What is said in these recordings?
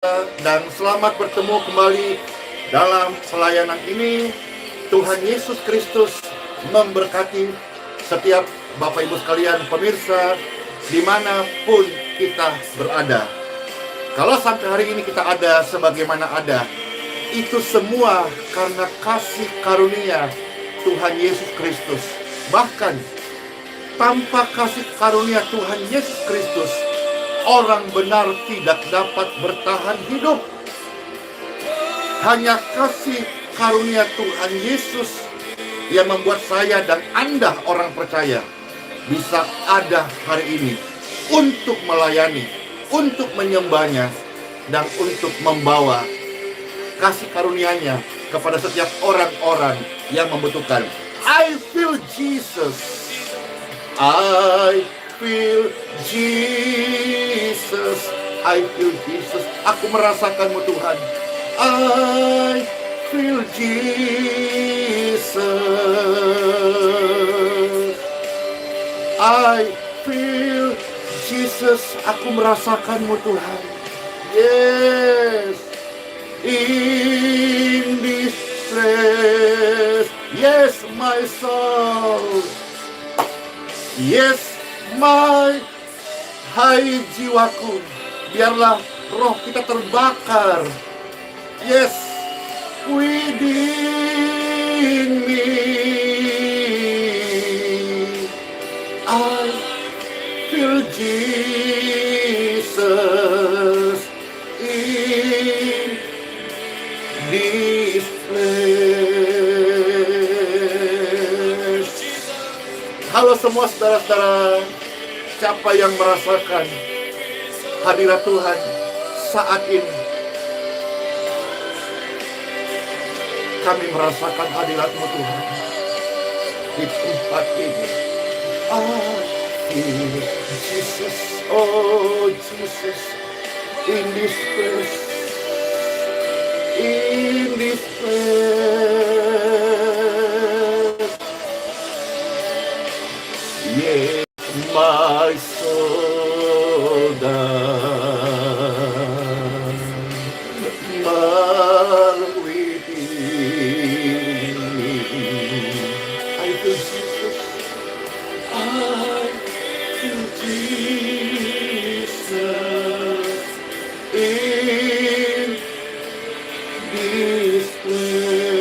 dan selamat bertemu kembali dalam pelayanan ini. Tuhan Yesus Kristus memberkati setiap Bapak Ibu sekalian pemirsa dimanapun kita berada. Kalau sampai hari ini kita ada sebagaimana ada, itu semua karena kasih karunia Tuhan Yesus Kristus. Bahkan tanpa kasih karunia Tuhan Yesus Kristus, orang benar tidak dapat bertahan hidup. Hanya kasih karunia Tuhan Yesus yang membuat saya dan Anda orang percaya bisa ada hari ini untuk melayani, untuk menyembahnya, dan untuk membawa kasih karunia-Nya kepada setiap orang-orang yang membutuhkan. I feel Jesus. I feel Jesus. I feel Jesus. Aku merasakanmu Tuhan. I feel Jesus. I feel Jesus. Aku merasakanmu Tuhan. Yes. In this stress. Yes, my soul. Yes, my hai jiwaku, biarlah roh kita terbakar. Yes, within me. I feel Jesus in this place. Halo semua saudara-saudara, siapa yang merasakan hadirat Tuhan saat ini? Kami merasakan hadirat-Mu Tuhan di tempat ini. Oh Jesus, oh Jesus, in this place, in this place. Yes, my soul does within me. I feel Jesus. I feel Jesus in this place.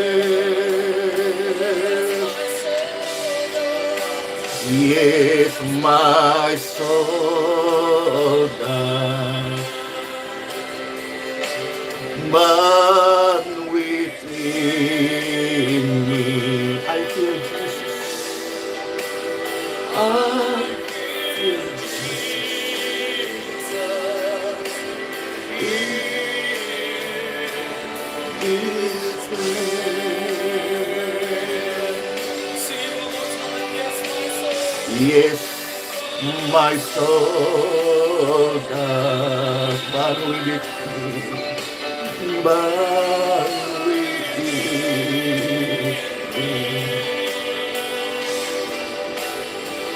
Yes, my soul does burn within me. I feel Jesus. I feel Jesus in this place. Yes, my soul does burn within me. Burn within me.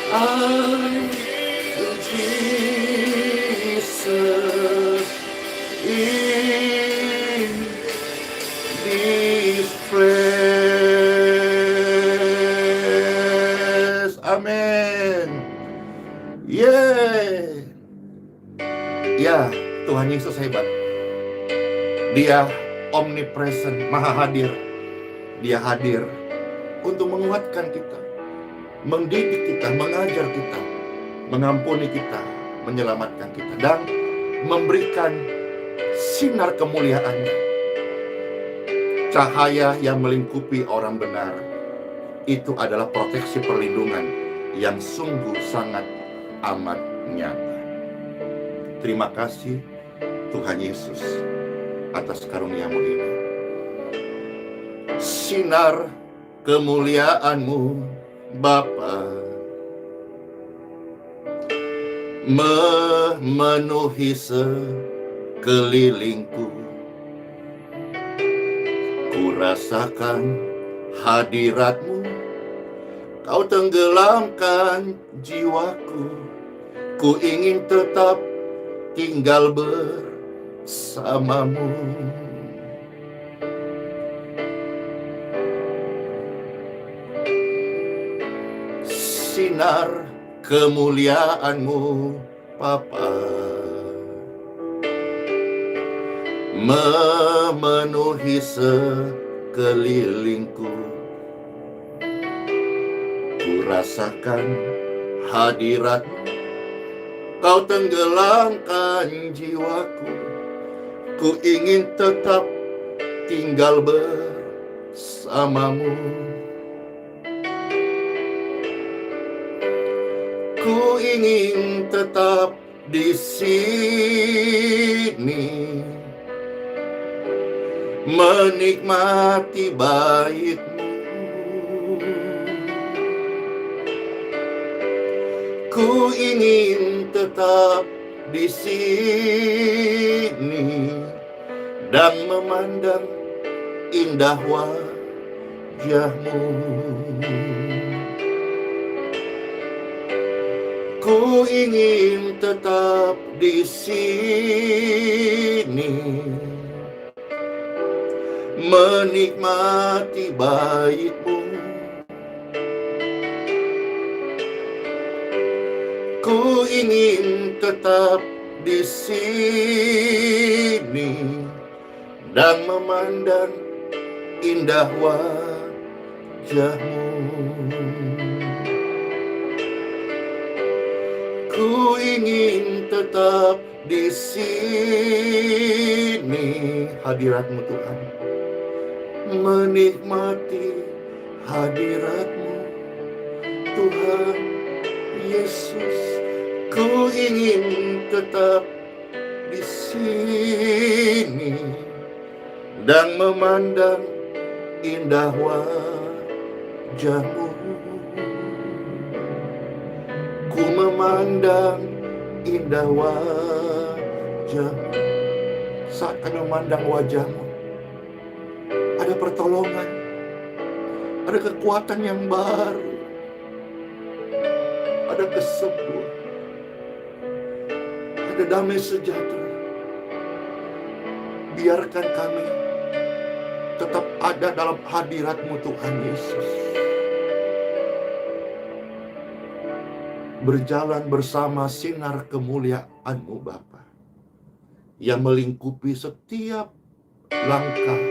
I feel Jesus in this place. Amin. Yeah. Ya, Tuhan Yesus hebat. Dia omnipresent, maha hadir. Dia hadir untuk menguatkan kita, mendidik kita, mengajar kita, mengampuni kita, menyelamatkan kita, dan memberikan sinar kemuliaan-Nya. Cahaya yang melingkupi orang benar. Itu adalah proteksi perlindungan yang sungguh sangat amat nyata. Terima kasih Tuhan Yesus atas karunia-Mu ini. Sinar kemuliaan-Mu Bapa memenuhi sekelilingku. Ku rasakan hadirat-Mu, Kau tenggelamkan jiwaku. Ku ingin tetap tinggal bersamamu. Sinar kemuliaan-Mu, Bapa, memenuhi sekelilingku. Ku rasakan hadirat-Mu, Kau tenggelamkan jiwaku. Ku ingin tetap tinggal bersamamu. Ku ingin tetap di sini, menikmati bait-Mu. Ku ingin tetap di sini dan memandang indah wajah-Mu. Ku ingin tetap di sini, menikmati bait-Mu. Ku ingin tetap di sini dan memandang indah wajah-Mu. Ku ingin tetap di sini, hadirat-Mu Tuhan, menikmati hadirat-Mu Tuhan Yesus. Ku ingin tetap di sini dan memandang indah wajah-Mu. Ku memandang indah wajah-Mu. Saat kami memandang wajah-Mu, ada pertolongan, ada kekuatan yang baru, ada kesembuhan, ada damai sejahtera. Biarkan kami tetap ada dalam hadirat-Mu Tuhan Yesus. Berjalan bersama sinar kemuliaan-Mu Bapa, yang melingkupi setiap langkah,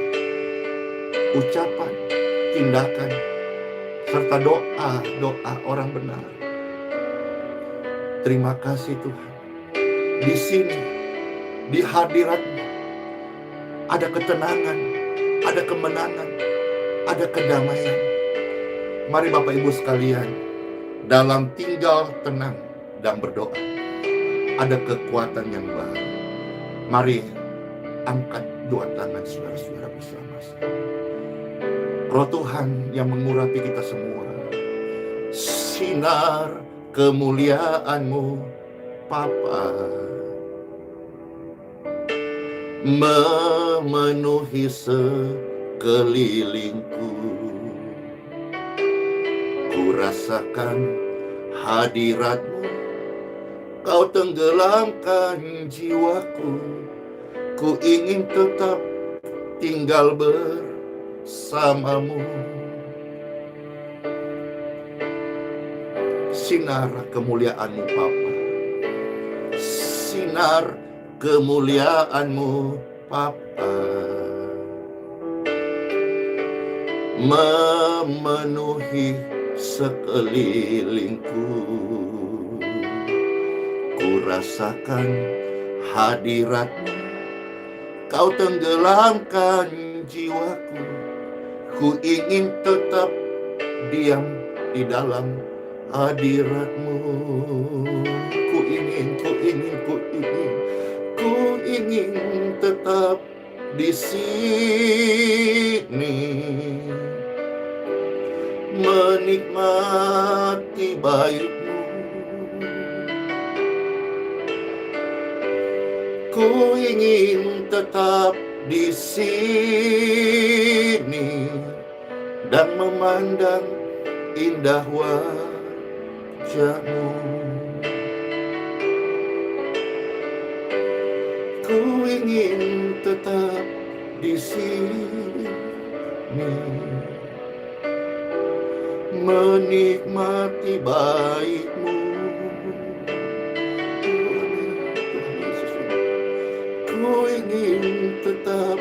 ucapan, tindakan, serta doa orang benar. Terima kasih Tuhan. Di sini, di hadirat-Mu, ada ketenangan, ada kemenangan, ada kedamaian. Mari Bapak Ibu sekalian, dalam tinggal tenang dan berdoa, ada kekuatan yang baru. Mari angkat dua tangan saudara-saudara bersama-sama. Roh Tuhan yang mengurapi kita semua, sinar kemuliaan-Mu Bapa, memenuhi sekelilingku. Ku rasakan hadirat-Mu, Kau tenggelamkan jiwaku. Ku ingin tetap tinggal bersama-Mu. Sinar kemuliaan-Mu Bapa, sinar kemuliaan-Mu Bapa, memenuhi sekelilingku. Ku rasakan hadirat-Mu, Kau tenggelamkan jiwaku. Ku ingin tetap diam di dalam hadirat-Mu. Ku ingin tetap di sini, menikmati bait-Mu. Ku ingin tetap di sini dan memandang indah wajah-Mu. Ku ingin tetap di sini, menikmati baik-Mu. Tuhan Yesus, ku ingin tetap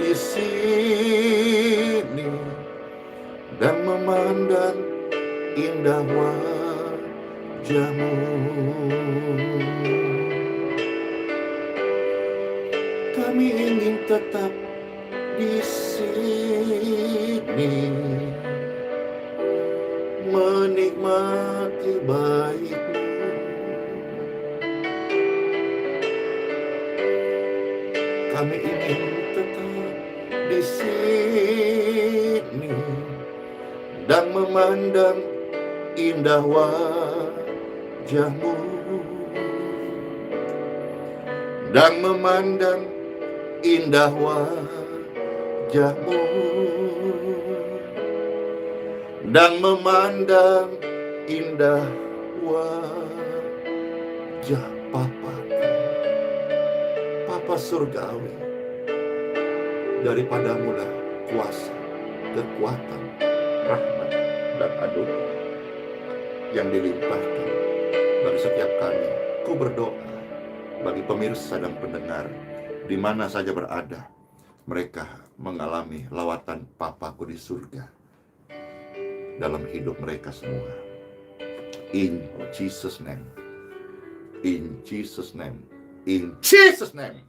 di sini dan memandang indah wajah-Mu. Kami ingin tetap di sini, menikmati baik-Mu. Kami ingin tetap di sini dan memandang indah wajah-Mu, dan memandang indah wajah-Mu, dan memandang indah wajah Papa, Papa surgawi. Daripada-Mu lah kuasa, kekuatan, rahmat, dan anugerah yang dilimpahkan bagi setiap kami. Ku berdoa bagi pemirsa dan pendengar di mana saja berada, mereka mengalami lawatan Papaku di surga dalam hidup mereka semua. In Jesus' name, in Jesus' name, in Jesus' name.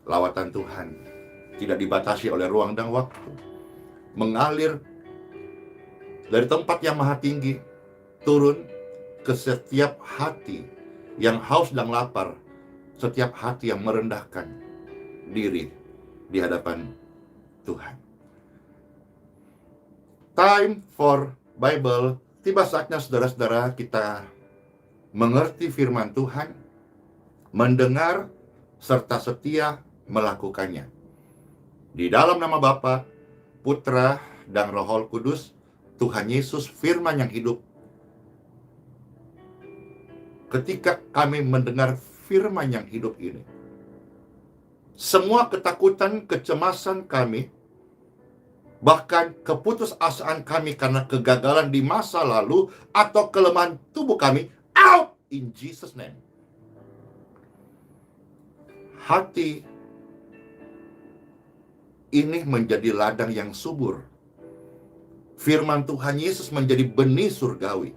Lawatan Tuhan tidak dibatasi oleh ruang dan waktu, mengalir dari tempat yang maha tinggi turun ke setiap hati yang haus dan lapar, setiap hati yang merendahkan diri di hadapan Tuhan. Time for Bible. Tiba saatnya saudara-saudara kita mengerti firman Tuhan, mendengar, serta setia melakukannya. Di dalam nama Bapa, Putra, dan Roh Kudus, Tuhan Yesus firman yang hidup. Ketika kami mendengar firman yang hidup ini, semua ketakutan, kecemasan kami, bahkan keputusasaan kami karena kegagalan di masa lalu atau kelemahan tubuh kami, out in Jesus' name. Hati ini menjadi ladang yang subur. Firman Tuhan Yesus menjadi benih surgawi.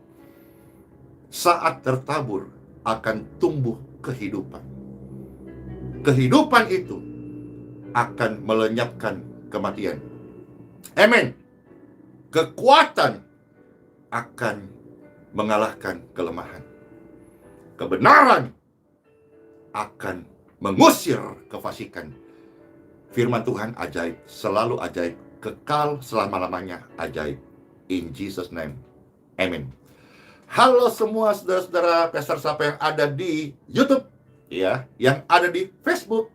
Saat tertabur akan tumbuh kehidupan. Kehidupan itu akan melenyapkan kematian. Amin. Kekuatan akan mengalahkan kelemahan. Kebenaran akan mengusir kefasikan. Firman Tuhan ajaib, selalu ajaib, kekal selama-lamanya ajaib. In Jesus' name, amin. Halo semua saudara-saudara Pastor Sapa yang ada di YouTube, ya, yang ada di Facebook,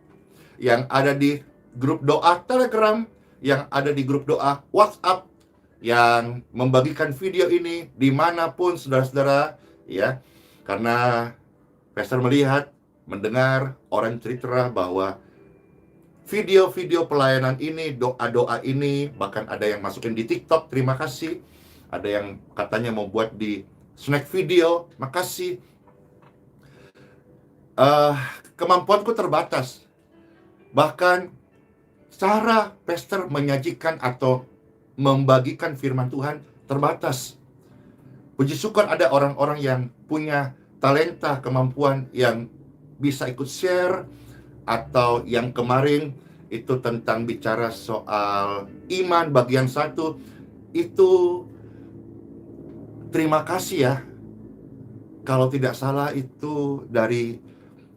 yang ada di grup doa Telegram, yang ada di grup doa WhatsApp, yang membagikan video ini dimanapun saudara-saudara, ya, karena Pastor melihat, mendengar orang cerita bahwa video-video pelayanan ini, doa-doa ini, bahkan ada yang masukin di TikTok, terima kasih. Ada yang katanya mau buat di snack video, makasih. Kemampuanku terbatas. Bahkan cara pastor menyajikan atau membagikan firman Tuhan terbatas. Puji syukur ada orang-orang yang punya talenta, kemampuan yang bisa ikut share, atau yang kemarin itu tentang bicara soal iman bagian 1, itu terima kasih ya. Kalau tidak salah itu dari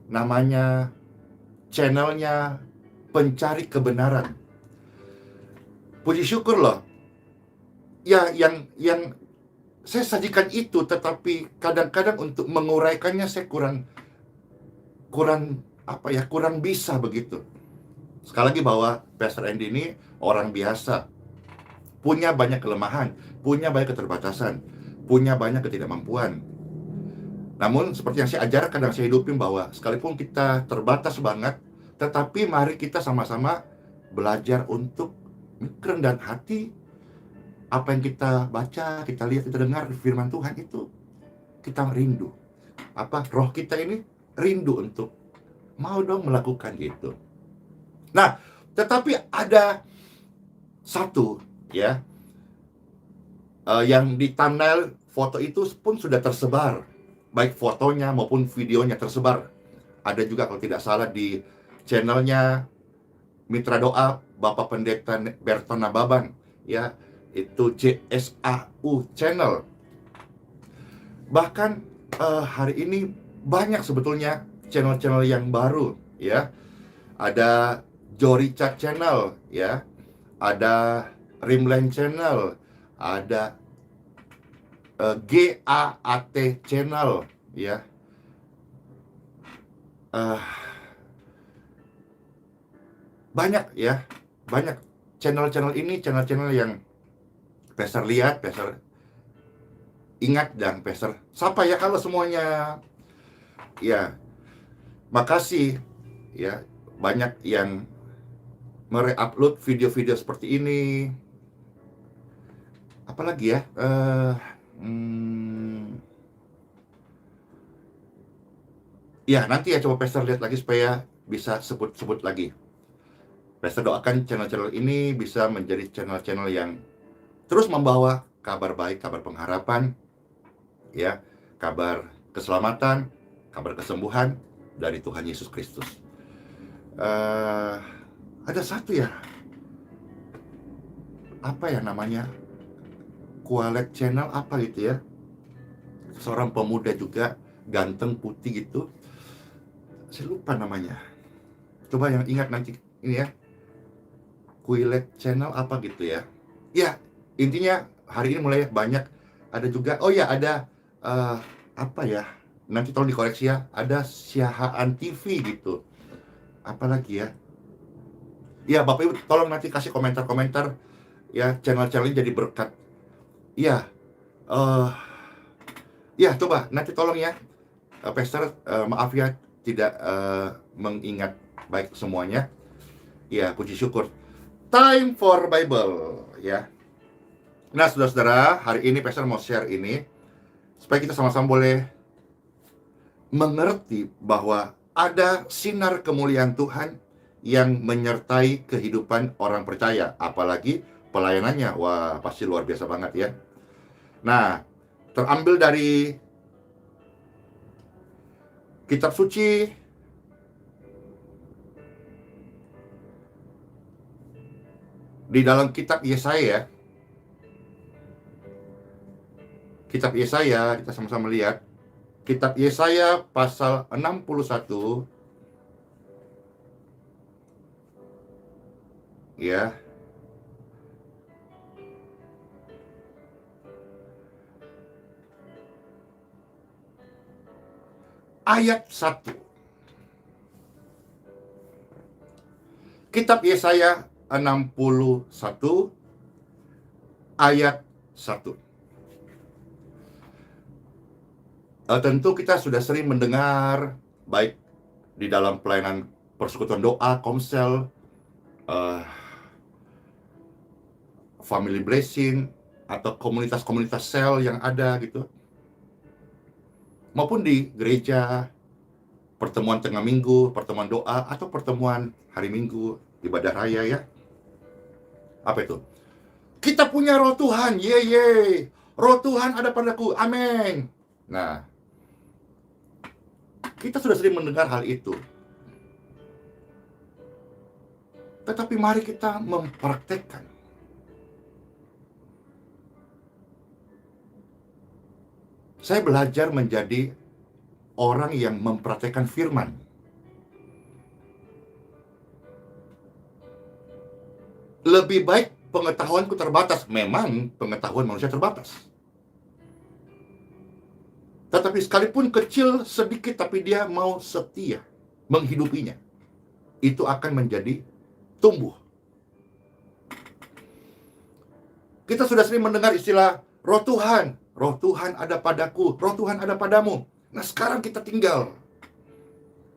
namanya channelnya Pencari Kebenaran. Puji syukur loh. Ya, yang saya sajikan itu, tetapi kadang-kadang untuk menguraikannya saya kurang bisa begitu. Sekali lagi bahwa Pastor Andy ini orang biasa, punya banyak kelemahan, punya banyak keterbatasan, punya banyak ketidakmampuan. Namun seperti yang saya ajarkan dan saya hidupin bahwa sekalipun kita terbatas banget, tetapi mari kita sama-sama belajar untuk kerendahan hati. Apa yang kita baca, kita lihat, kita dengar firman Tuhan itu, kita rindu. Roh kita ini rindu untuk mau dong melakukan itu. Nah, tetapi ada satu ya, yang di thumbnail foto itu pun sudah tersebar, baik fotonya maupun videonya tersebar. Ada juga kalau tidak salah di channelnya Mitra Doa Bapak Pendeta Berton Nababan, ya, itu JSAU channel. Bahkan hari ini banyak sebetulnya channel-channel yang baru, ya. Ada Jorica channel, ya. Ada Rimland channel, ada GAAT channel, ya. Banyak ya, banyak channel-channel ini, channel-channel yang Pastor lihat, Pastor ingat, dan Pastor sapa ya kalau semuanya. Ya, makasih ya, banyak yang mere-upload video-video seperti ini. Apalagi ya, ya nanti ya coba Pastor lihat lagi supaya bisa sebut-sebut lagi. Pastor doakan channel-channel ini bisa menjadi channel-channel yang terus membawa kabar baik, kabar pengharapan, ya, kabar keselamatan, kabar kesembuhan dari Tuhan Yesus Kristus. Ada satu ya, apa ya namanya, Kualet channel apa gitu ya, seorang pemuda juga ganteng putih gitu, saya lupa namanya. Coba yang ingat nanti ini ya, Kuilet channel apa gitu ya. Ya, intinya hari ini mulai banyak. Ada juga, oh ya, ada apa ya, nanti tolong dikoreksi ya, ada Siahaan TV gitu. Apalagi ya, ya Bapak Ibu tolong nanti kasih komentar-komentar ya, channel-channel ini jadi berkat. Ya, ya coba nanti tolong ya, Pastor, maaf ya tidak mengingat baik semuanya. Ya, puji syukur. Time for Bible, ya. Nah, saudara-saudara, hari ini Pastor mau share ini supaya kita sama-sama boleh mengerti bahwa ada sinar kemuliaan Tuhan yang menyertai kehidupan orang percaya, apalagi pelayanannya. Wah, pasti luar biasa banget ya. Nah, terambil dari kitab suci di dalam kitab Yesaya. Kitab Yesaya, kita sama-sama lihat. Kitab Yesaya pasal 61. Ya. Ayat 1. Kitab Yesaya 61 ayat 1. Tentu kita sudah sering mendengar, baik di dalam pelayanan persekutuan doa, komsel, family blessing, atau komunitas-komunitas sel yang ada gitu, maupun di gereja, pertemuan tengah minggu, pertemuan doa, atau pertemuan hari Minggu, ibadah raya ya. Apa itu? Kita punya roh Tuhan, ye. Roh Tuhan ada padaku, amin. Nah, kita sudah sering mendengar hal itu. Tetapi mari kita mempraktekkan. Saya belajar menjadi orang yang mempraktekkan firman. Lebih baik pengetahuanku terbatas. Memang pengetahuan manusia terbatas. Tetapi sekalipun kecil sedikit, tapi dia mau setia menghidupinya, itu akan menjadi tumbuh. Kita sudah sering mendengar istilah roh Tuhan ada padaku, roh Tuhan ada padamu. Nah, sekarang kita tinggal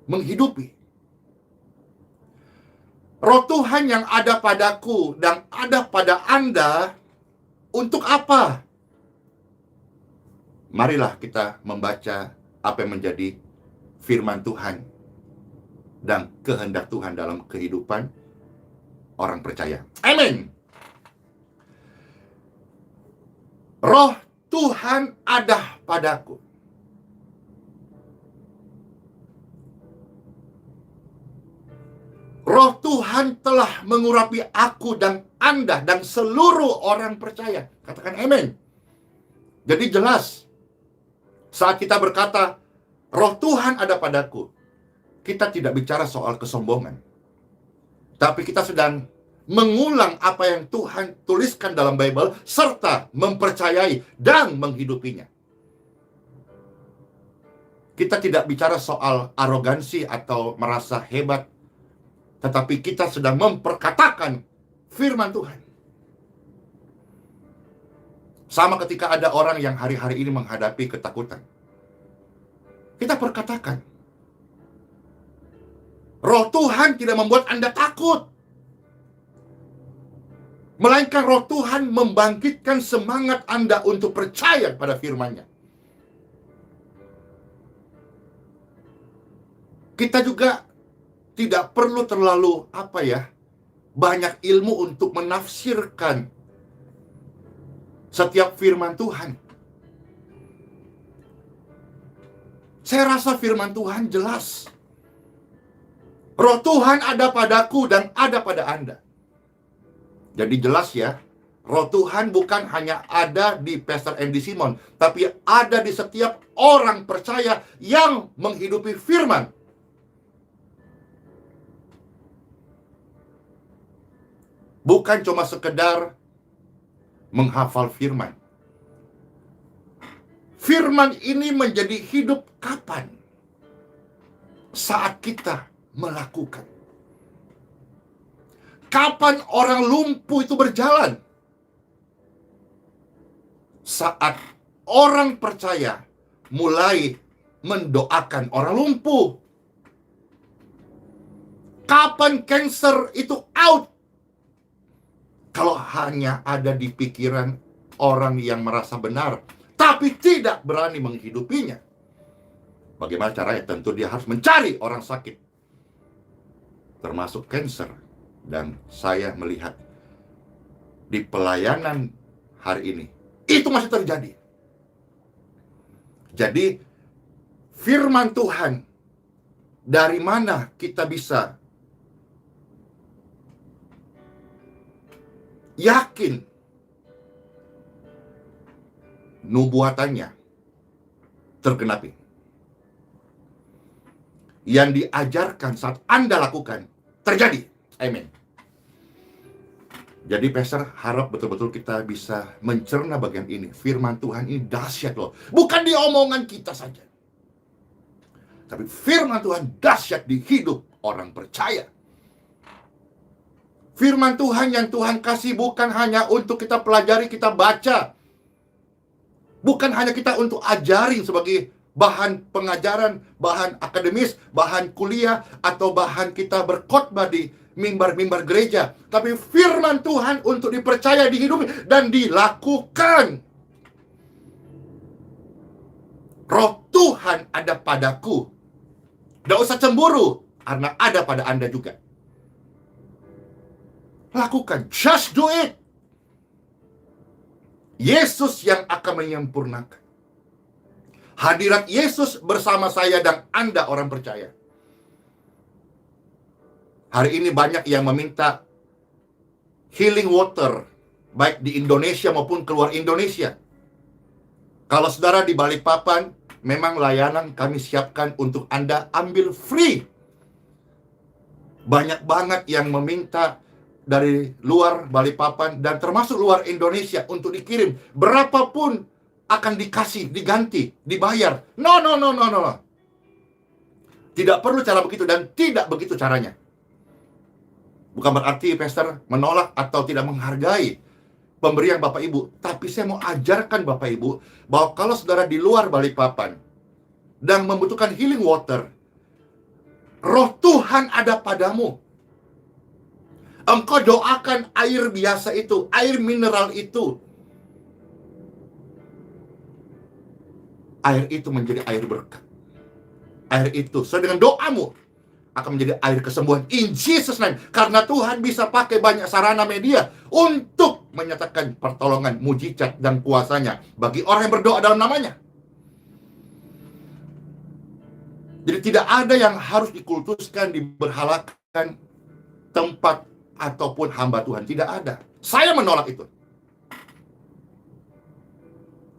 menghidupi Roh Tuhan yang ada padaku dan ada pada Anda. Untuk apa? Marilah kita membaca apa yang menjadi firman Tuhan dan kehendak Tuhan dalam kehidupan orang percaya. Amin. Roh Tuhan ada padaku. Roh Tuhan telah mengurapi aku dan Anda dan seluruh orang percaya. Katakan amin. Jadi jelas, saat kita berkata, Roh Tuhan ada padaku, kita tidak bicara soal kesombongan. Tapi kita sedang mengulang apa yang Tuhan tuliskan dalam Bible, serta mempercayai dan menghidupinya. Kita tidak bicara soal arogansi atau merasa hebat, tetapi kita sedang memperkatakan firman Tuhan. Sama ketika ada orang yang hari-hari ini menghadapi ketakutan. Kita perkatakan, Roh Tuhan tidak membuat Anda takut. Melainkan Roh Tuhan membangkitkan semangat Anda untuk percaya pada firman-Nya. Kita juga tidak perlu terlalu banyak ilmu untuk menafsirkan setiap firman Tuhan. Saya rasa firman Tuhan jelas. Roh Tuhan ada padaku dan ada pada Anda. Jadi jelas ya, Roh Tuhan bukan hanya ada di Pastor Andy Simon, tapi ada di setiap orang percaya yang menghidupi firman. Bukan cuma sekedar menghafal firman. Firman ini menjadi hidup kapan? Saat kita melakukan. Kapan orang lumpuh itu berjalan? Saat orang percaya mulai mendoakan orang lumpuh. Kapan cancer itu out? Kalau hanya ada di pikiran orang yang merasa benar, tapi tidak berani menghidupinya. Bagaimana caranya? Tentu dia harus mencari orang sakit, termasuk cancer. Dan saya melihat di pelayanan hari ini, itu masih terjadi. Jadi, firman Tuhan, dari mana kita bisa yakin nubuatannya tergenapi? Yang diajarkan saat Anda lakukan terjadi. Amin. Jadi Pastor harap betul-betul kita bisa mencerna bagian ini. Firman Tuhan ini dahsyat loh. Bukan di omongan kita saja, tapi firman Tuhan dahsyat di hidup orang percaya. Firman Tuhan yang Tuhan kasih bukan hanya untuk kita pelajari, kita baca. Bukan hanya kita untuk ajari sebagai bahan pengajaran, bahan akademis, bahan kuliah, atau bahan kita berkhotbah di mimbar-mimbar gereja. Tapi firman Tuhan untuk dipercaya, dihidupi, dan dilakukan. Roh Tuhan ada padaku. Tidak usah cemburu, karena ada pada Anda juga. Lakukan, just do it. Yesus yang akan menyempurnakan. Hadirat Yesus bersama saya dan Anda orang percaya. Hari ini banyak yang meminta healing water, baik di Indonesia maupun keluar Indonesia. Kalau saudara di Balikpapan, memang layanan kami siapkan untuk Anda ambil free. Banyak banget yang meminta dari luar Balikpapan dan termasuk luar Indonesia untuk dikirim. Berapapun akan dikasih, diganti, dibayar. No. Tidak perlu cara begitu dan tidak begitu caranya. Bukan berarti Pastor menolak atau tidak menghargai pemberian Bapak Ibu. Tapi saya mau ajarkan Bapak Ibu bahwa kalau saudara di luar Balikpapan dan membutuhkan healing water, Roh Tuhan ada padamu. Engkau doakan air biasa itu, air mineral itu. Air itu menjadi air berkat. Air itu, sesuai dengan doamu, akan menjadi air kesembuhan. In Jesus name. Karena Tuhan bisa pakai banyak sarana media untuk menyatakan pertolongan, mujizat, dan kuasanya bagi orang yang berdoa dalam namanya. Jadi tidak ada yang harus dikultuskan, diberhalakan tempat ataupun hamba Tuhan. Tidak ada. Saya menolak itu.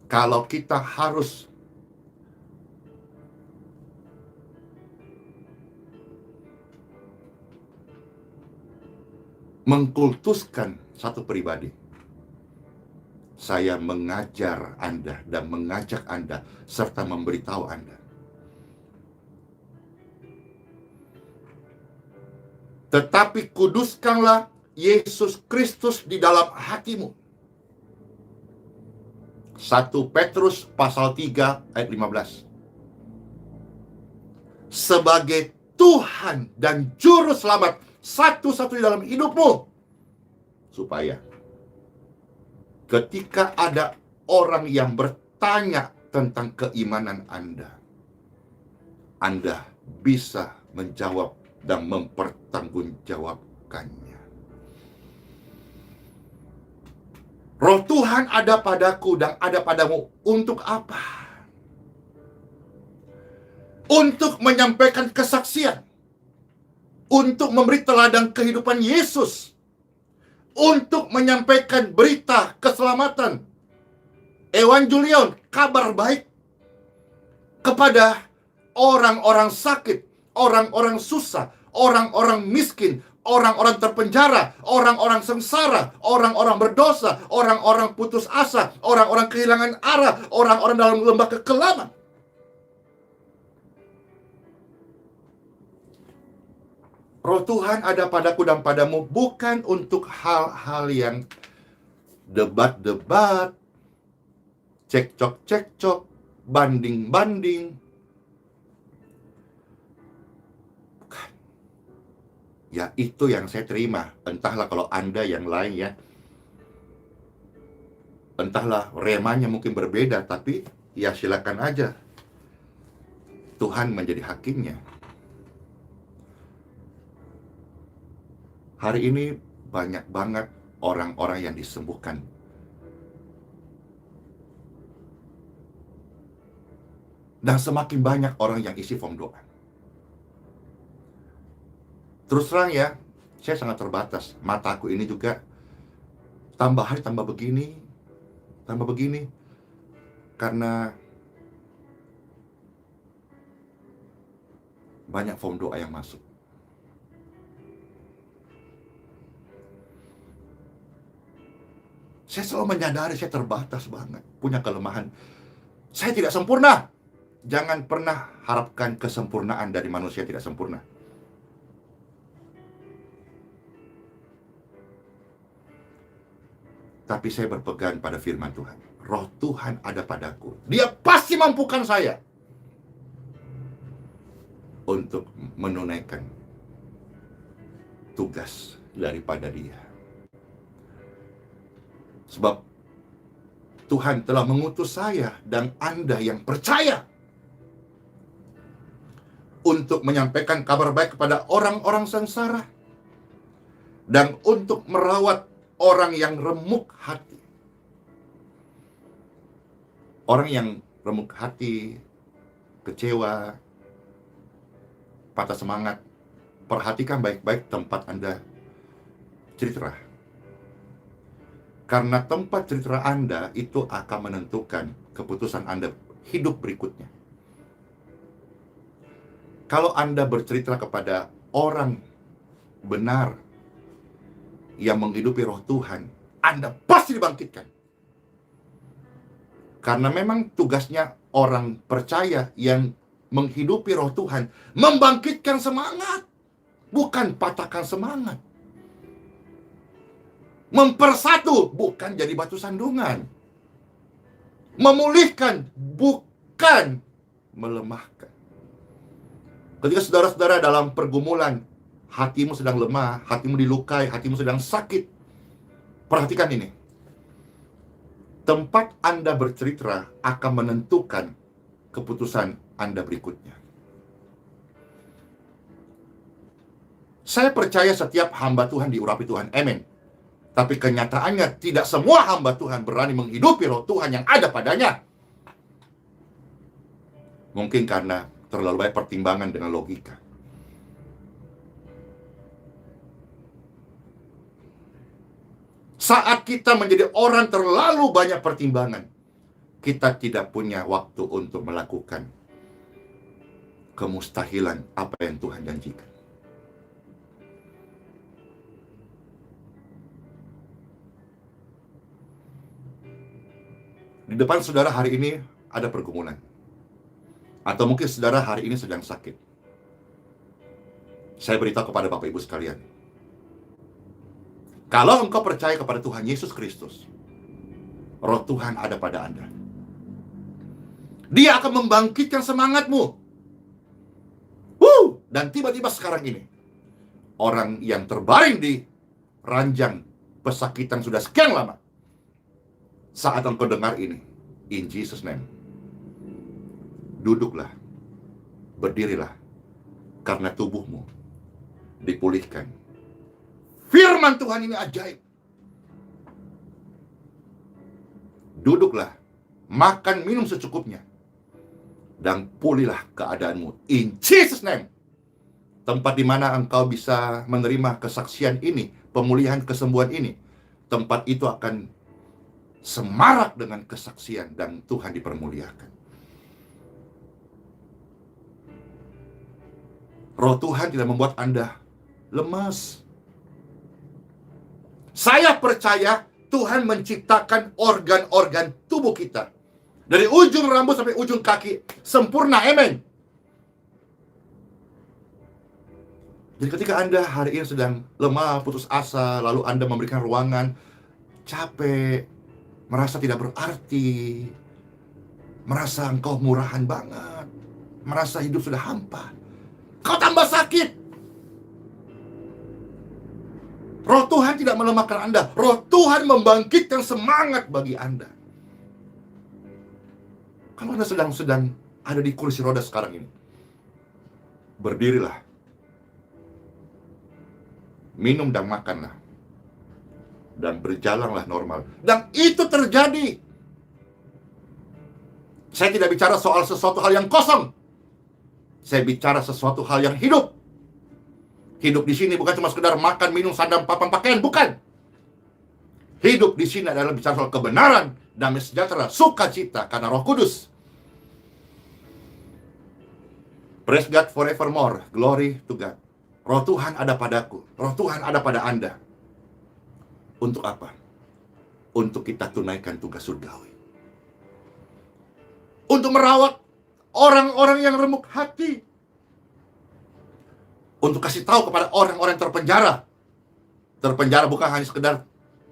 Kalau kita harus mengkultuskan satu pribadi, saya mengajar Anda dan mengajak Anda serta memberitahu Anda. Tetapi kuduskanlah Yesus Kristus di dalam hatimu. 1 Petrus pasal 3 ayat 15. Sebagai Tuhan dan Juru Selamat satu-satu di dalam hidupmu. Supaya ketika ada orang yang bertanya tentang keimanan Anda bisa menjawab dan mempertanggungjawabkannya. Roh Tuhan ada padaku dan ada padamu untuk apa? Untuk menyampaikan kesaksian, untuk memberi teladan kehidupan Yesus, untuk menyampaikan berita keselamatan, evangelion, kabar baik kepada orang-orang sakit, orang-orang susah, orang-orang miskin, orang-orang terpenjara, orang-orang sengsara, orang-orang berdosa, orang-orang putus asa, orang-orang kehilangan arah, orang-orang dalam lembah kekelaman. Roh Tuhan ada padaku dan padamu bukan untuk hal-hal yang debat-debat, cekcok-cekcok, banding-banding. Bukan. Ya itu yang saya terima. Entahlah kalau Anda yang lain ya. Entahlah remanya mungkin berbeda, tapi ya silakan aja. Tuhan menjadi hakimnya. Hari ini banyak banget orang-orang yang disembuhkan. Dan semakin banyak orang yang isi form doa. Terus terang ya, saya sangat terbatas. Mataku ini juga tambah hari tambah begini. Karena banyak form doa yang masuk. Saya selalu menyadari saya terbatas banget, punya kelemahan. Saya tidak sempurna. Jangan pernah harapkan kesempurnaan dari manusia tidak sempurna. Tapi saya berpegang pada firman Tuhan. Roh Tuhan ada padaku. Dia pasti mampukan saya untuk menunaikan tugas daripada Dia. Sebab Tuhan telah mengutus saya dan Anda yang percaya untuk menyampaikan kabar baik kepada orang-orang sengsara dan untuk merawat orang yang remuk hati. Orang yang remuk hati, kecewa, patah semangat, perhatikan baik-baik tempat Anda cerita. Karena tempat cerita Anda itu akan menentukan keputusan Anda hidup berikutnya. Kalau Anda bercerita kepada orang benar yang menghidupi Roh Tuhan, Anda pasti dibangkitkan. Karena memang tugasnya orang percaya yang menghidupi Roh Tuhan membangkitkan semangat, bukan patahkan semangat. Mempersatu, bukan jadi batu sandungan. Memulihkan, bukan melemahkan. Ketika saudara-saudara dalam pergumulan, hatimu sedang lemah, hatimu dilukai, hatimu sedang sakit, perhatikan ini. Tempat Anda bercerita akan menentukan keputusan Anda berikutnya. Saya percaya setiap hamba Tuhan diurapi Tuhan. Amin. Tapi kenyataannya tidak semua hamba Tuhan berani menghidupi roh Tuhan yang ada padanya. Mungkin karena terlalu banyak pertimbangan dengan logika. Saat kita menjadi orang terlalu banyak pertimbangan, kita tidak punya waktu untuk melakukan kemustahilan apa yang Tuhan janjikan. Di depan saudara hari ini ada pergumulan. Atau mungkin saudara hari ini sedang sakit. Saya beritahu kepada Bapak Ibu sekalian. Kalau engkau percaya kepada Tuhan Yesus Kristus, roh Tuhan ada pada Anda. Dia akan membangkitkan semangatmu. Dan tiba-tiba sekarang ini, orang yang terbaring di ranjang pesakitan sudah sekian lama, saat engkau dengar ini, in Jesus name, duduklah, berdirilah, karena tubuhmu dipulihkan. Firman Tuhan ini ajaib. Duduklah, makan minum secukupnya, dan pulihlah keadaanmu, in Jesus name. Tempat di mana engkau bisa menerima kesaksian ini, pemulihan, kesembuhan ini, tempat itu akan semarak dengan kesaksian dan Tuhan dipermuliakan. Roh Tuhan tidak membuat Anda lemas. Saya percaya Tuhan menciptakan organ-organ tubuh kita, dari ujung rambut sampai ujung kaki, sempurna, amen. Jadi ketika Anda hari ini sedang lemah, putus asa, lalu Anda memberikan ruangan, capek, merasa tidak berarti, merasa engkau murahan banget, merasa hidup sudah hampa, kau tambah sakit. Roh Tuhan tidak melemahkan Anda. Roh Tuhan membangkitkan semangat bagi Anda. Kalau Anda sedang ada di kursi roda sekarang ini, berdirilah, minum dan makanlah, dan berjalanlah normal. Dan itu terjadi. Saya tidak bicara soal sesuatu hal yang kosong. Saya bicara sesuatu hal yang hidup. Hidup di sini bukan cuma sekedar makan, minum, sandang, papan, pakaian, bukan. Hidup di sini adalah bicara soal kebenaran, damai sejahtera, sukacita karena Roh Kudus. Praise God forevermore. Glory to God. Roh Tuhan ada padaku. Roh Tuhan ada pada Anda. Untuk apa? Untuk kita tunaikan tugas surgawi. Untuk merawat orang-orang yang remuk hati. Untuk kasih tahu kepada orang-orang terpenjara. Terpenjara bukan hanya sekedar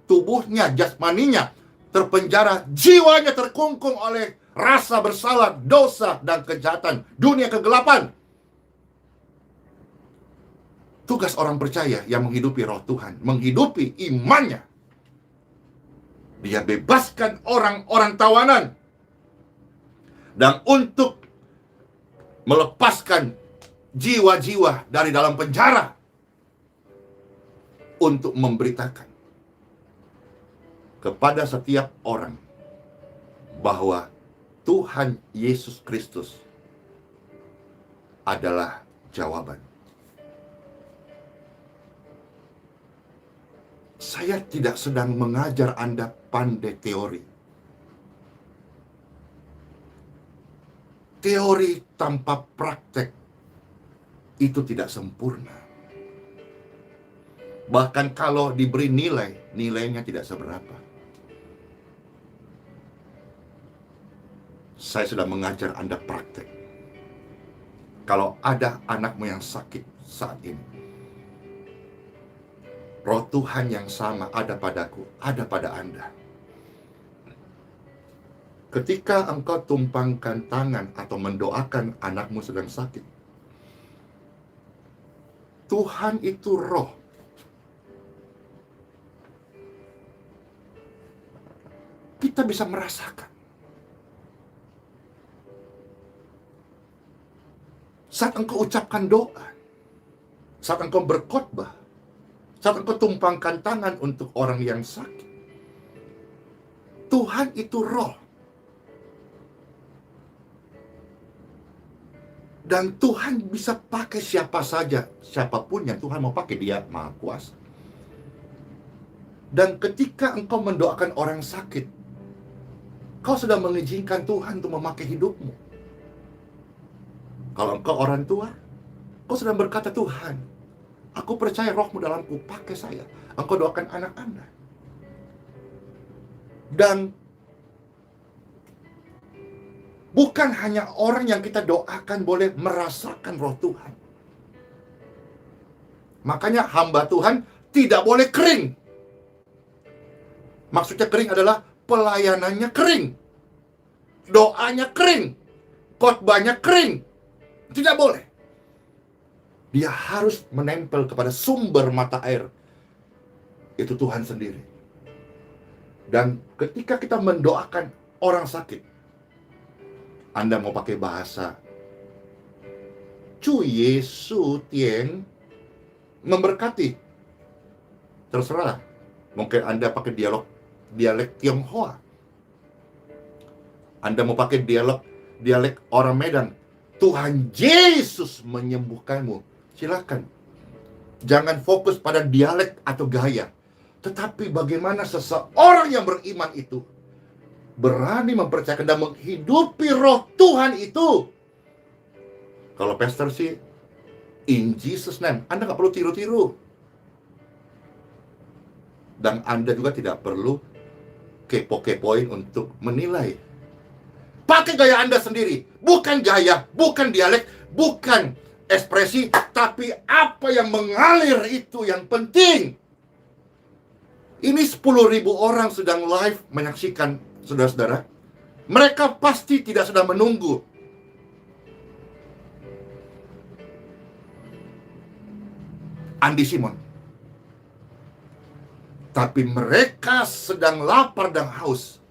tubuhnya, jasmaninya. Terpenjara jiwanya, terkungkung oleh rasa bersalah, dosa, dan kejahatan. Dunia kegelapan. Tugas orang percaya yang menghidupi roh Tuhan, menghidupi imannya. Dia bebaskan orang-orang tawanan. Dan untuk melepaskan jiwa-jiwa dari dalam penjara, untuk memberitakan kepada setiap orang bahwa Tuhan Yesus Kristus adalah jawaban. Saya tidak sedang mengajar Anda pandai teori. Teori tanpa praktek itu tidak sempurna. Bahkan kalau diberi nilai, nilainya tidak seberapa. Saya sudah mengajar Anda praktek. Kalau ada anakmu yang sakit saat ini, Roh Tuhan yang sama ada padaku, ada pada Anda. Ketika engkau tumpangkan tangan atau mendoakan anakmu sedang sakit, Tuhan itu roh. Kita bisa merasakan. Saat engkau ucapkan doa, saat engkau berkhotbah, saat engkau tumpangkan tangan untuk orang yang sakit, Tuhan itu roh. Dan Tuhan bisa pakai siapa saja, siapapun yang Tuhan mau pakai, Dia Maha Kuasa. Dan ketika engkau mendoakan orang sakit, kau sedang mengizinkan Tuhan untuk memakai hidupmu. Kalau engkau orang tua, kau sedang berkata, Tuhan, aku percaya rohmu dalamku, pakai saya. Engkau doakan anak Anda. Dan bukan hanya orang yang kita doakan boleh merasakan roh Tuhan. Makanya hamba Tuhan tidak boleh kering. Maksudnya kering adalah pelayanannya kering, doanya kering, khotbahnya kering. Tidak boleh. Dia harus menempel kepada sumber mata air. Itu Tuhan sendiri. Dan ketika kita mendoakan orang sakit, Anda mau pakai bahasa Cu Yesu Tieng memberkati, terserah. Mungkin Anda pakai dialek Tionghoa, Anda mau pakai dialek orang Medan, Tuhan Yesus menyembuhkanmu, silakan. Jangan fokus pada dialek atau gaya, tetapi bagaimana seseorang yang beriman itu berani mempercayakan dan menghidupi roh Tuhan itu. Kalau pastor sih, in Jesus name, Anda nggak perlu tiru-tiru. Dan Anda juga tidak perlu kepo-kepoin untuk menilai. Pakai gaya Anda sendiri. Bukan gaya, bukan dialek, bukan ekspresi, tapi apa yang mengalir itu yang penting. Ini 10.000 orang sedang live menyaksikan, saudara-saudara. Mereka pasti tidak sedang menunggu. Andi Simon. Tapi mereka sedang lapar dan haus.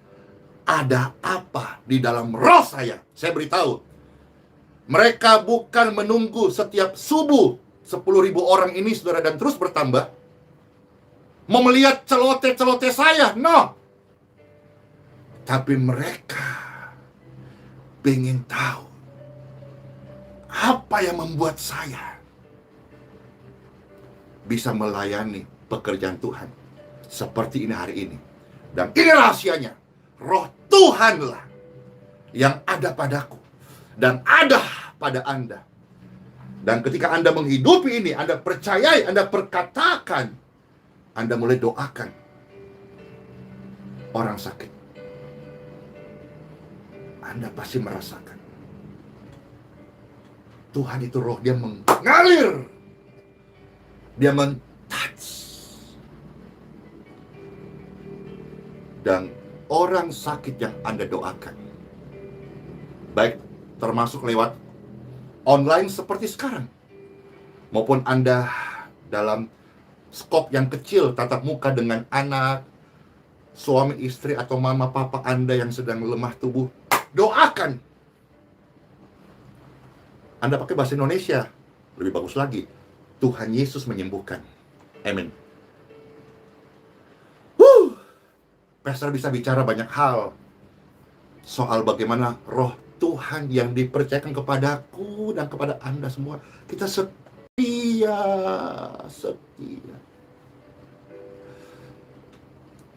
Ada apa di dalam roh saya? Saya beritahu. Mereka bukan menunggu setiap subuh 10.000 orang ini, saudara, dan terus bertambah. Mau melihat celoteh-celoteh saya? No. Tapi mereka ingin tahu apa yang membuat saya bisa melayani pekerjaan Tuhan seperti ini hari ini. Dan ini rahasianya. Roh Tuhanlah yang ada padaku dan ada pada Anda. Dan ketika Anda menghidupi ini, Anda percayai, Anda perkatakan, Anda mulai doakan orang sakit, Anda pasti merasakan Tuhan itu roh, Dia mengalir, Dia men-touch. Dan orang sakit yang Anda doakan, baik termasuk lewat online seperti sekarang, maupun Anda dalam skop yang kecil, tatap muka dengan anak, suami istri atau mama papa Anda yang sedang lemah tubuh, doakan. Anda pakai bahasa Indonesia, lebih bagus lagi. Tuhan Yesus menyembuhkan. Amin. Pastor bisa bicara banyak hal soal bagaimana roh Tuhan yang dipercayakan kepadaku dan kepada Anda semua. Kita setia.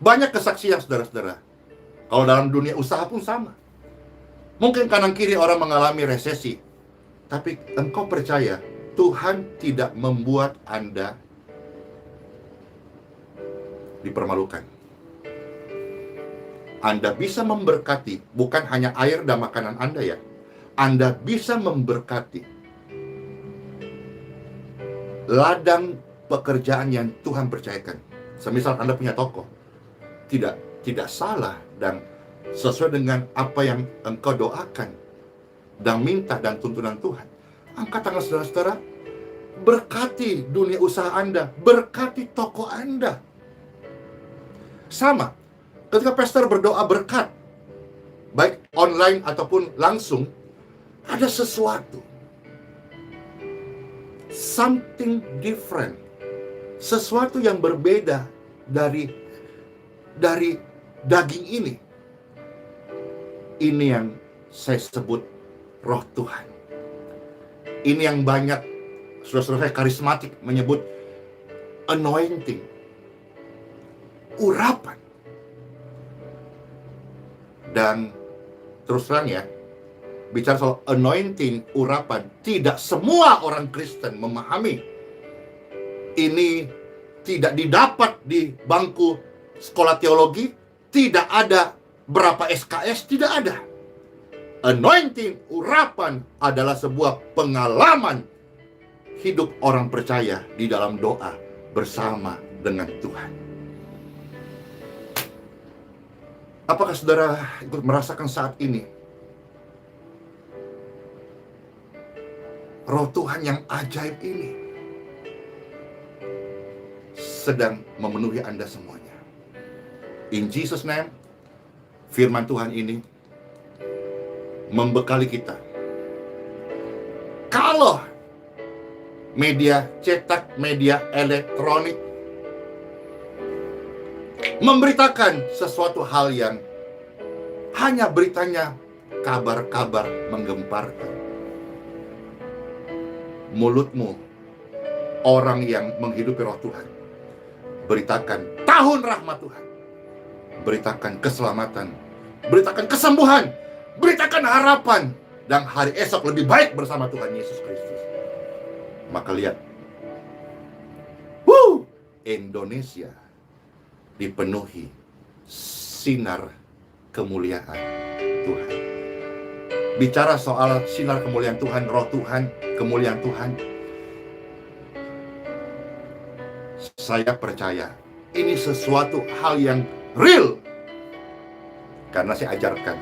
Banyak kesaksian, saudara-saudara. Kalau dalam dunia usaha pun sama. Mungkin kanan kiri orang mengalami resesi, tapi engkau percaya Tuhan tidak membuat Anda dipermalukan. Anda bisa memberkati, bukan hanya air dan makanan Anda ya. Anda bisa memberkati ladang pekerjaan yang Tuhan percayakan. Semisal Anda punya toko, tidak salah dan sesuai dengan apa yang engkau doakan dan minta dan tuntunan Tuhan. Angkat tangan saudara-saudara, berkati dunia usaha Anda, berkati toko Anda. Sama, ketika pastor berdoa berkat, baik online ataupun langsung, ada sesuatu, something different, sesuatu yang berbeda dari daging ini. Ini yang saya sebut roh Tuhan. Ini yang banyak saudara-saudara karismatik menyebut anointing, urapan. Dan terus terang ya, bicara soal anointing, urapan, tidak semua orang Kristen memahami. Ini tidak didapat di bangku sekolah teologi, tidak ada berapa SKS, tidak ada. Anointing, urapan adalah sebuah pengalaman hidup orang percaya di dalam doa bersama dengan Tuhan. Apakah saudara ikut merasakan saat ini roh Tuhan yang ajaib ini sedang memenuhi Anda semuanya? In Jesus' name, firman Tuhan ini membekali kita. Kalau media cetak, media elektronik memberitakan sesuatu hal yang hanya beritanya kabar-kabar menggemparkan, mulutmu, orang yang menghidupi roh Tuhan, beritakan tahun rahmat Tuhan, beritakan keselamatan, beritakan kesembuhan, beritakan harapan, dan hari esok lebih baik bersama Tuhan Yesus Kristus. Maka lihat, Indonesia dipenuhi sinar kemuliaan Tuhan. Bicara soal sinar kemuliaan Tuhan, roh Tuhan, kemuliaan Tuhan, saya percaya ini sesuatu hal yang real. Karena saya ajarkan,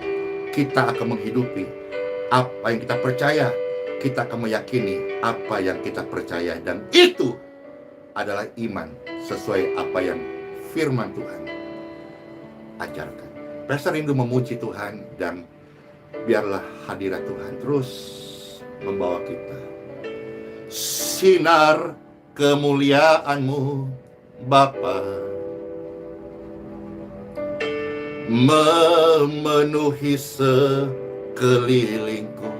kita akan menghidupi apa yang kita percaya, kita akan meyakini apa yang kita percaya, dan itu adalah iman sesuai apa yang firman Tuhan ajarkan. Pastor rindu memuji Tuhan, dan biarlah hadirat Tuhan terus membawa kita. Sinar kemuliaan-Mu Bapa memenuhi sekelilingku.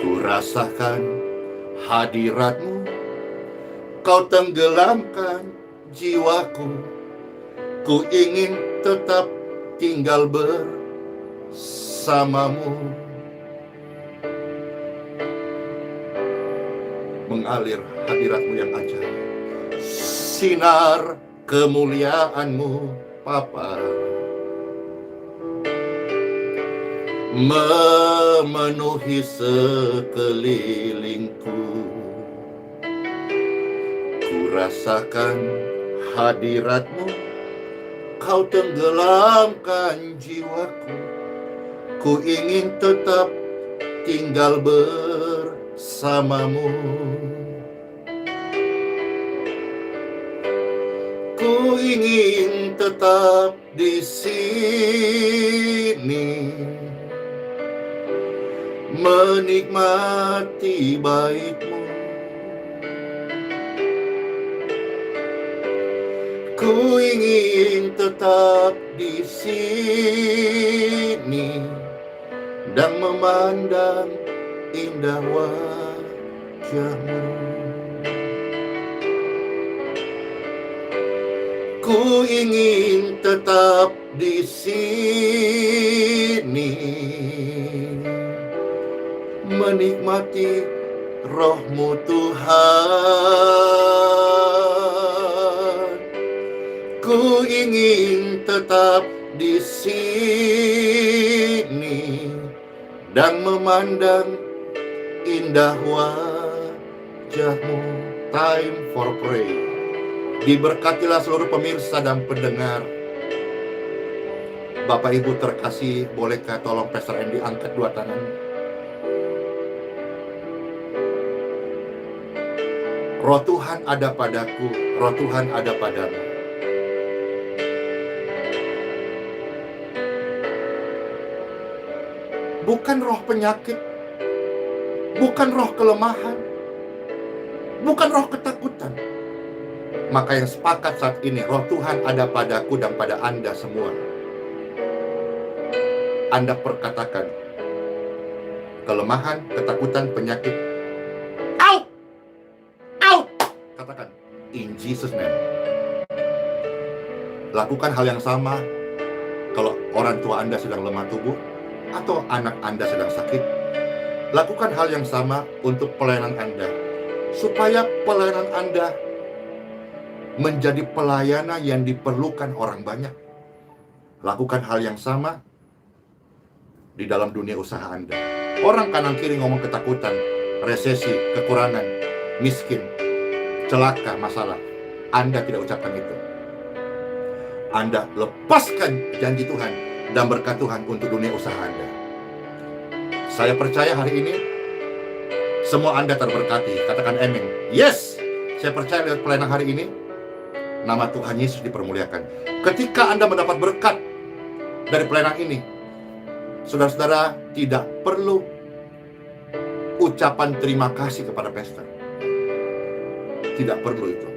Ku rasakan hadirat-Mu, Kau tenggelamkan jiwaku. Ku ingin tetap tinggal bersama-Mu. Mengalir hadirat-Mu yang ajaib, sinar kemuliaan-Mu Bapa memenuhi sekelilingku. Ku rasakan hadirat-Mu, Kau tenggelamkan jiwaku. Ku ingin tetap tinggal bersama-Mu. Ku ingin tetap di sini, menikmati bait-Mu. Ku ingin tetap di sini dan memandang indah wajah-Mu. Ku ingin tetap di sini, menikmati roh-Mu Tuhan. Ku ingin tetap di sini dan memandang indah wajah-Mu. Time for prayer. Diberkatilah seluruh pemirsa dan pendengar Bapak Ibu terkasih, bolehkah tolong Pastor Andy angkat dua tangan? Roh Tuhan ada padaku, Roh Tuhan ada padamu. Bukan roh penyakit, bukan roh kelemahan, bukan roh ketakutan. Maka yang sepakat saat ini, Roh Tuhan ada padaku dan pada Anda semua. Anda perkatakan kelemahan, ketakutan, penyakit, out! Out! Katakan, in Jesus name. Lakukan hal yang sama kalau orang tua Anda sedang lemah tubuh atau anak Anda sedang sakit. Lakukan hal yang sama untuk pelayanan Anda, supaya pelayanan Anda menjadi pelayanan yang diperlukan orang banyak. Lakukan hal yang sama di dalam dunia usaha Anda. Orang kanan kiri ngomong ketakutan, resesi, kekurangan, miskin, celaka, masalah. Anda tidak ucapkan itu. Anda lepaskan janji Tuhan dan berkat Tuhan untuk dunia usaha Anda. Saya percaya hari ini semua Anda terberkati. Katakan amin. Yes, saya percaya lewat pelayanan hari ini nama Tuhan Yesus dipermuliakan. Ketika Anda mendapat berkat dari pelayanan ini, saudara-saudara tidak perlu ucapan terima kasih kepada pastor. Tidak perlu itu.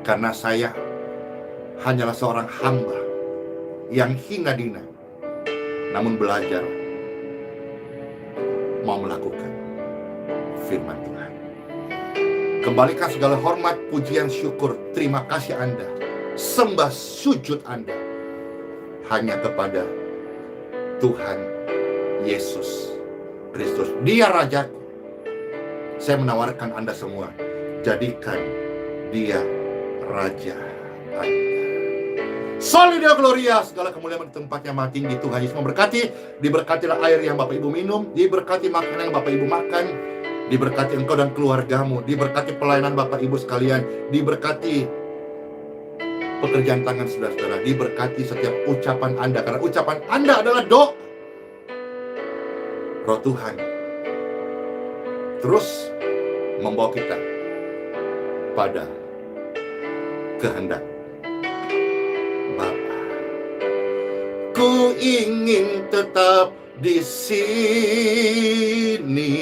Karena saya hanyalah seorang hamba yang hina dina, namun belajar mau melakukan firman Tuhan. Kembalikan segala hormat, pujian, syukur, terima kasih Anda, sembah sujud Anda hanya kepada Tuhan Yesus Kristus. Dia Rajaku. Saya menawarkan Anda semua, jadikan Dia Raja Anda. Soli Deo Gloria, segala kemuliaan di tempatnya maha tinggi. Tuhan Yesus memberkati. Diberkatilah air yang Bapak Ibu minum, diberkati makanan yang Bapak Ibu makan, diberkati engkau dan keluargamu, diberkati pelayanan Bapak Ibu sekalian, diberkati pekerjaan tangan saudara-saudara, diberkati setiap ucapan Anda, karena ucapan Anda adalah doa. Roh Tuhan terus membawa kita pada kehendak Bapa. Ku ingin tetap di sini,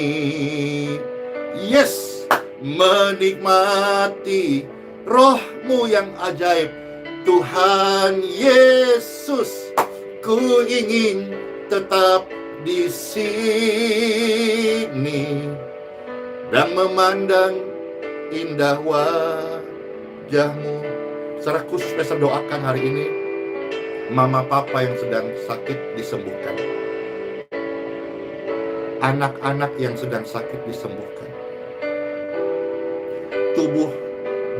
yes, menikmati roh-Mu yang ajaib, Tuhan Yesus. Ku ingin tetap di sini dan memandang indah wajah-Mu. Secara khusus saya doakan hari ini mama papa yang sedang sakit disembuhkan, anak-anak yang sedang sakit disembuhkan, tubuh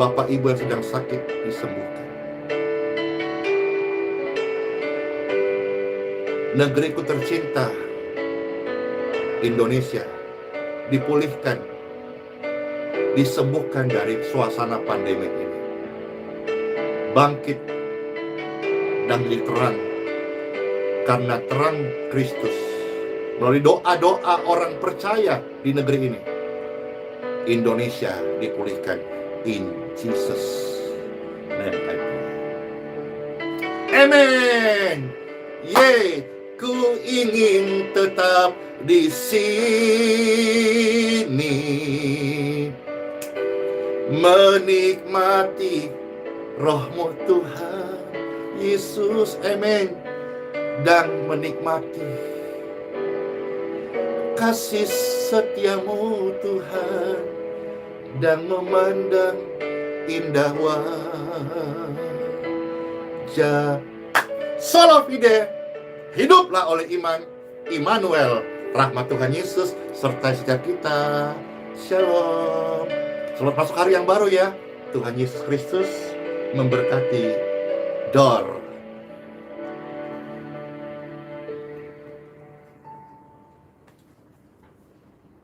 bapak ibu yang sedang sakit disembuhkan. Negeriku tercinta Indonesia dipulihkan, disembuhkan dari suasana pandemi ini, bangkit dan menjadi terang karena terang Kristus. Melalui doa-doa orang percaya di negeri ini, Indonesia dipulihkan. In Jesus name I pray. Amen. Yeay, ku ingin tetap di sini, menikmati roh-Mu Tuhan Yesus, amin, dan menikmati kasih setia-Mu Tuhan, dan memandang indah wajah. Solo Fide, hiduplah oleh iman. Immanuel, rahmat Tuhan Yesus serta setiap kita. Shalom. Selamat masuk hari yang baru ya. Tuhan Yesus Kristus memberkati. Dor.